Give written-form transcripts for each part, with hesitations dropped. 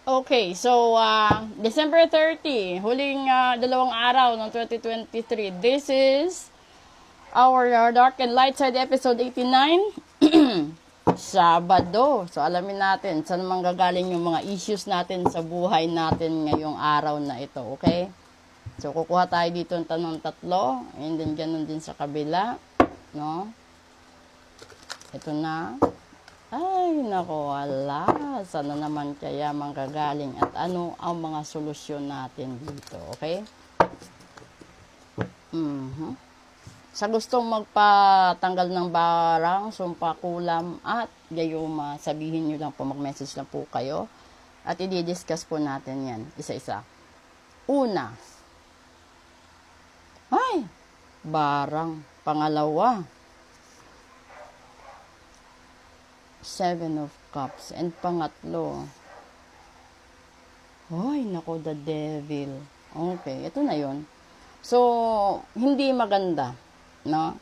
Okay, so December 30, huling dalawang araw ng 2023. This is our Dark and Light Side episode 89. Sabado. So alamin natin saan manggagaling yung mga issues natin sa buhay natin ngayong araw na ito, okay? So kukuha tayo dito ng tanong tatlo, and then ganun din sa kabila, no? Ito na. Ay, nako, wala. Sana naman kaya manggagaling at ano ang mga solusyon natin dito, okay? Sa gustong magpatanggal ng barang, sumpa, kulam, at gayuma, sabihin nyo lang po, mag-message lang po kayo. At i-discuss po natin yan, isa-isa. Una, ay, barang. Pangalawa, Seven of Cups. And pangatlo, ay, nako, the devil. Okay, ito na yon. So, hindi maganda, no?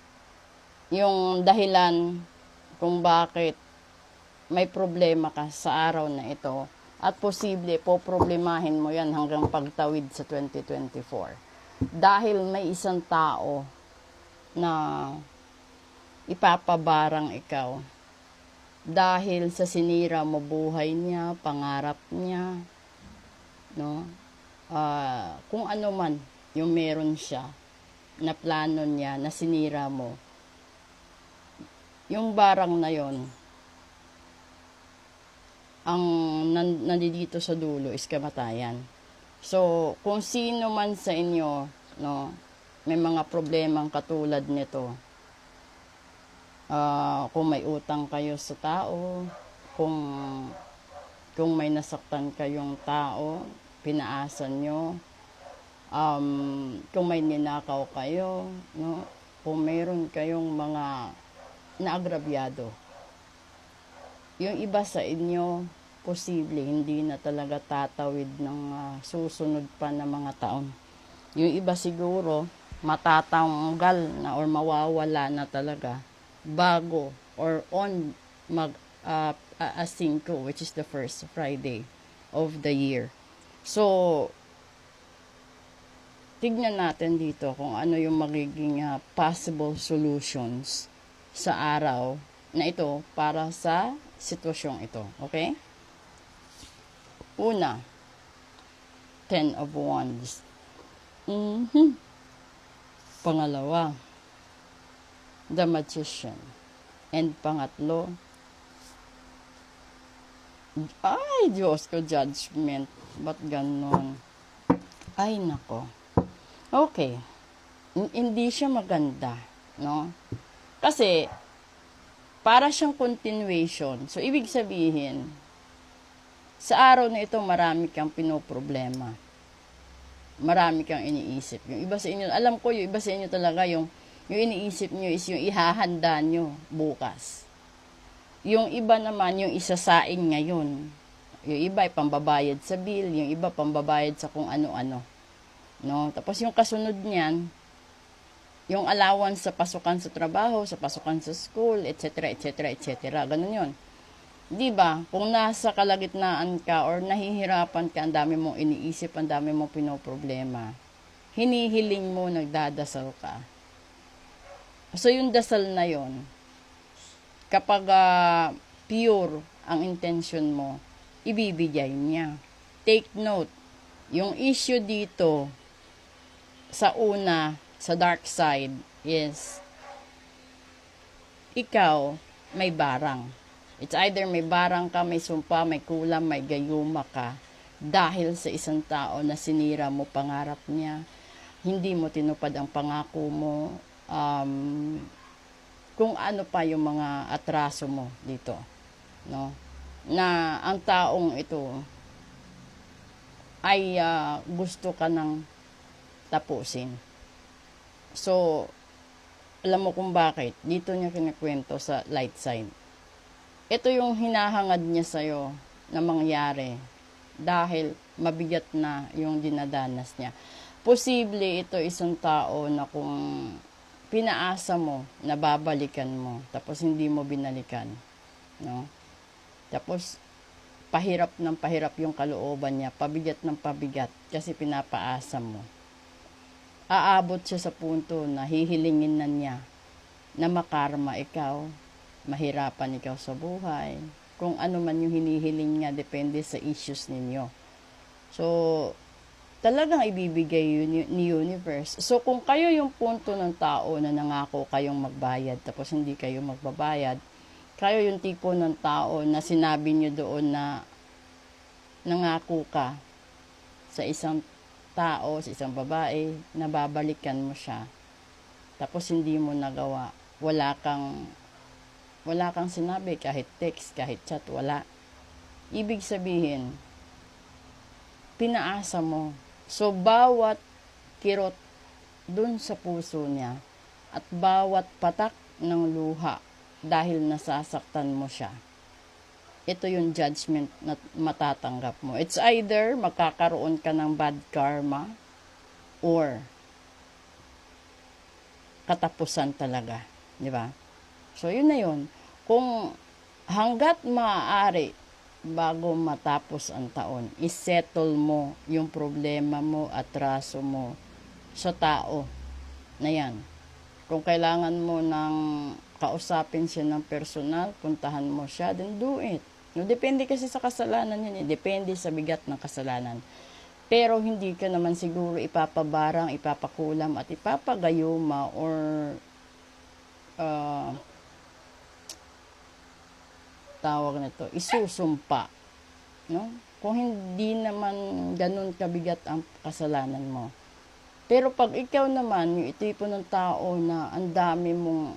Yung dahilan kung bakit may problema ka sa araw na ito at posible po problemahin mo yan hanggang pagtawid sa 2024. Dahil may isang tao na ipapabarang ikaw dahil sa sinira mo buhay niya, pangarap niya, no? Kung ano man yung meron siya na plano niya na sinira mo, yung barang na yon ang nandito sa dulo is kamatayan. So kung sino man sa inyo, no, may mga problemang katulad nito, kung may utang kayo sa tao, kung may nasaktan kayong tao, pinaasa nyo, kung may ninakaw kayo, no, kung mayroon kayong mga naagrabyado, yung iba sa inyo, posible hindi na talaga tatawid ng susunod pa na mga taon. Yung iba siguro, matatanggal na or mawawala na talaga bago or on a 5, which is the first Friday of the year. So, tignan natin dito kung ano yung magiging possible solutions sa araw na ito para sa sitwasyong ito. Okay? Una, 10 of Wands. Pangalawa, the Magician. And pangatlo, ay, Diyos ko, Judgment. Ba't ganon? Ay, nako. Okay. Hindi siya maganda, no? Kasi, para siyang continuation. So, ibig sabihin, sa araw na ito, marami kang pinoproblema. Marami kang iniisip. Yung iba sa inyo, alam ko, yung iba sa inyo talaga, yung iniisip nyo is yung ihahanda nyo bukas. Yung iba naman, yung isasaing ngayon. Yung iba ay pambabayad sa bill, yung iba pambabayad sa kung ano-ano. No? Tapos yung kasunod niyan, yung allowance sa pasukan sa trabaho, sa pasukan sa school, etc., etc., etc. Ganun yun. Di ba? Kung nasa kalagitnaan ka or nahihirapan ka, ang dami mong iniisip, ang dami mong pinoproblema, hinihiling mo, nagdadasal ka. So, yung dasal na yon, kapag pure ang intention mo, ibibigay niya. Take note, yung issue dito, sa una, sa dark side, is ikaw may barang. It's either may barang ka, may sumpa, may kulam, may gayuma ka dahil sa isang tao na sinira mo pangarap niya, hindi mo tinupad ang pangako mo, kung ano pa yung mga atraso mo dito, no? Na ang taong ito ay gusto ka nang tapusin. So, alam mo kung bakit. Dito niya kinikwento sa light side. Ito yung hinahangad niya sa'yo na mangyari dahil mabigat na yung dinadanas niya. Posible ito isang tao na kung pinaasa mo na babalikan mo, tapos hindi mo binalikan, no? Tapos pahirap ng pahirap yung kalooban niya, pabigat ng pabigat, kasi pinapaasa mo. Aabot siya sa punto na hihilingin na niya na makarma ikaw, mahirapan ikaw sa buhay, kung ano man yung hinihiling niya, depende sa issues ninyo. So, talagang ibibigay yun ni universe. So, kung kayo yung punto ng tao na nangako kayong magbayad, tapos hindi kayo magbabayad, kayo yung tipo ng tao na sinabi nyo doon na nangako ka sa isang tao, sa isang babae, na babalikan mo siya, tapos hindi mo nagawa, wala kang sinabi, kahit text, kahit chat, wala. Ibig sabihin, pinaasa mo. So, bawat kirot dun sa puso niya at bawat patak ng luha dahil nasasaktan mo siya, ito yung judgment na matatanggap mo. It's either magkakaroon ka ng bad karma or katapusan talaga. Di ba? So, yun na yun. Kung hanggat maaari, bago matapos ang taon, isettle mo yung problema mo at raso mo sa tao na yan. Kung kailangan mo ng kausapin siya ng personal, puntahan mo siya, then do it. No, depende kasi sa kasalanan yan. Depende sa bigat ng kasalanan. Pero hindi ka naman siguro ipapabarang, ipapakulam at ipapagayuma or tawag nito, isusumpa. No? Kung hindi naman ganun kabigat ang kasalanan mo. Pero pag ikaw naman, yung tipo ng tao na ang dami mong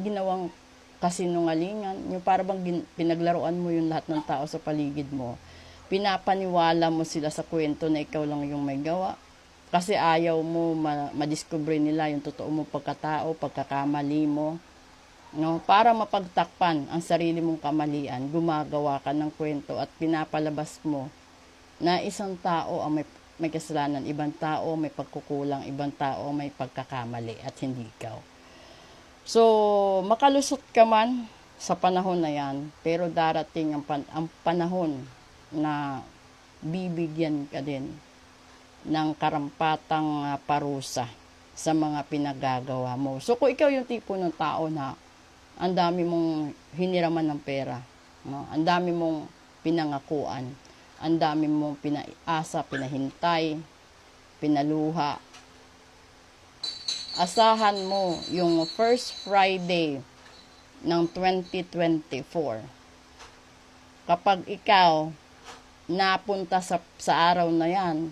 ginawang kasinungalingan, yung para bang pinaglaruan mo yung lahat ng tao sa paligid mo, pinapaniwala mo sila sa kwento na ikaw lang yung may gawa, kasi ayaw mo madiscover nila yung totoo mo pagkatao, pagkakamali mo, no? Para mapagtakpan ang sarili mong kamalian, gumagawa ka ng kwento at pinapalabas mo na isang tao ang may kasalanan, ibang tao may pagkukulang, ibang tao may pagkakamali at hindi ikaw. So, makalusot ka man sa panahon na yan, pero darating ang panahon na bibigyan ka din ng karampatang parusa sa mga pinagagawa mo. So, kung ikaw yung tipo ng tao na ang dami mong hiniraman ng pera, no? Ang dami mong pinangakuan, ang dami mong pinaasa, pinahintay, pinaluha, asahan mo yung first Friday ng 2024. Kapag ikaw napunta sa araw na yan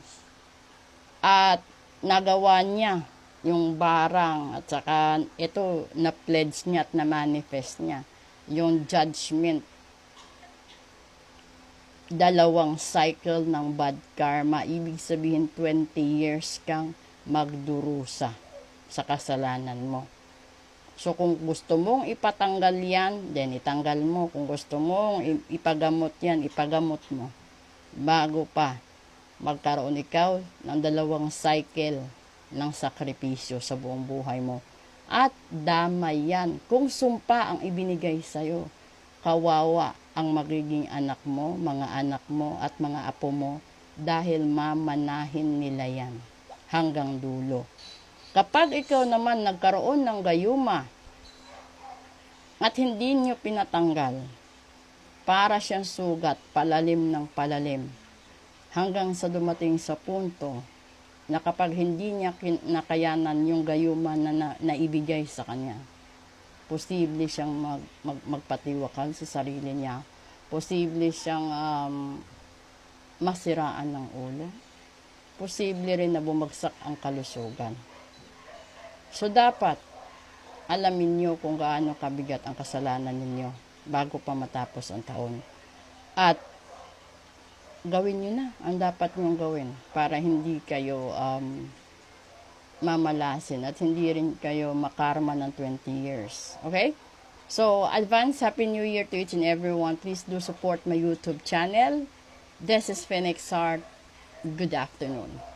at nagawa niya yung barang at saka ito na-pledge niya at na-manifest niya yung judgment, dalawang cycle ng bad karma, ibig sabihin 20 years kang magdurusa sa kasalanan mo. So, kung gusto mong ipatanggal yan, then itanggal mo. Kung gusto mong ipagamot yan, ipagamot mo. Bago pa magkaroon ikaw ng dalawang cycle ng sakripisyo sa buong buhay mo. At damay yan. Kung sumpa ang ibinigay sa'yo, kawawa ang magiging anak mo, mga anak mo, at mga apo mo dahil mamanahin nila yan hanggang dulo. Kapag ikaw naman nagkaroon ng gayuma at hindi nyo pinatanggal, para siyang sugat, palalim ng palalim, hanggang sa dumating sa punto na kapag hindi niya nakayanan yung gayuma na naibigay sa kanya, posible siyang magpatiwakal sa sarili niya, posible siyang masiraan ng ulo, posible rin na bumagsak ang kalusugan. So, dapat alamin nyo kung gaano kabigat ang kasalanan ninyo bago pa matapos ang taon. At gawin nyo na ang dapat nyong gawin para hindi kayo mamalasin at hindi rin kayo makarma ng 20 years. Okay? So, advance Happy New Year to each and everyone. Please do support my YouTube channel. This is Phoenix Heart. Good afternoon.